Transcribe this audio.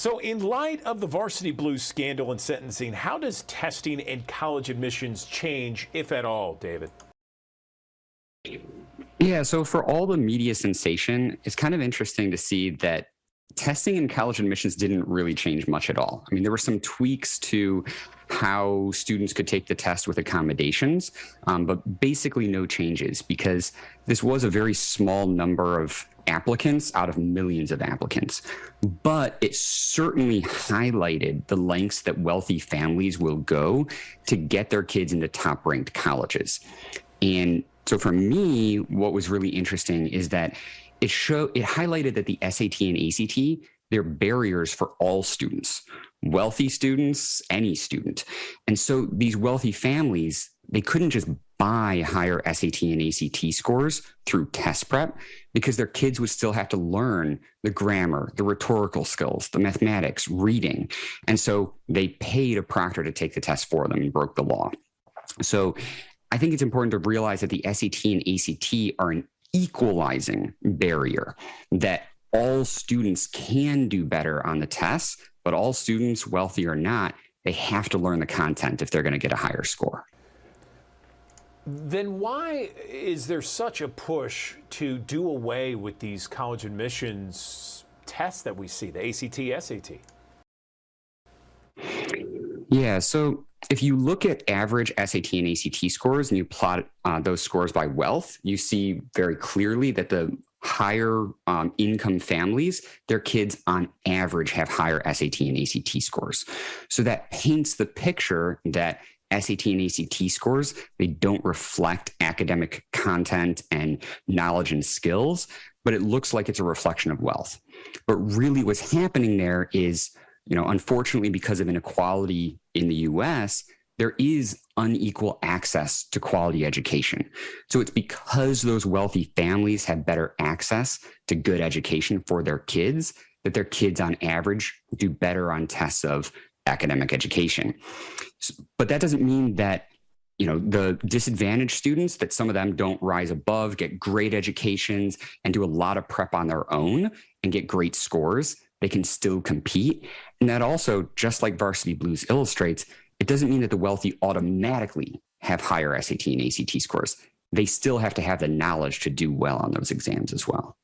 So, in light of the Varsity Blues scandal and sentencing, how does testing and college admissions change, if at all, David? Yeah, so for all the media sensation, it's kind of interesting to see that testing and college admissions didn't really change much at all. I mean, there were some tweaks to how students could take the test with accommodations, but basically no changes because this was a very small number of applicants out of millions of applicants. But it certainly highlighted the lengths that wealthy families will go to get their kids into top-ranked colleges. And so for me, what was really interesting is that it highlighted that the SAT and ACT, they're barriers for all students, wealthy students, any student. And so these wealthy families, they couldn't just buy higher SAT and ACT scores through test prep because their kids would still have to learn the grammar, the rhetorical skills, the mathematics, reading. And so they paid a proctor to take the test for them and broke the law. So I think it's important to realize that the SAT and ACT are an equalizing barrier, that all students can do better on the tests, but all students, wealthy or not, they have to learn the content if they're going to get a higher score. Then why is there such a push to do away with these college admissions tests that we see, the ACT, SAT? Yeah, so if you look at average SAT and ACT scores and you plot those scores by wealth, you see very clearly that the higher income families, their kids on average have higher SAT and ACT scores. So that paints the picture that SAT and ACT scores, they don't reflect academic content and knowledge and skills, but it looks like it's a reflection of wealth. But really what's happening there is, unfortunately, because of inequality in the US, there is unequal access to quality education. So it's because those wealthy families have better access to good education for their kids that their kids on average do better on tests of academic education. But that doesn't mean that the disadvantaged students, that some of them don't rise above, get great educations and do a lot of prep on their own and get great scores. They can still compete. And that also, just like Varsity Blues illustrates, it doesn't mean that the wealthy automatically have higher SAT and ACT scores. They still have to have the knowledge to do well on those exams as well.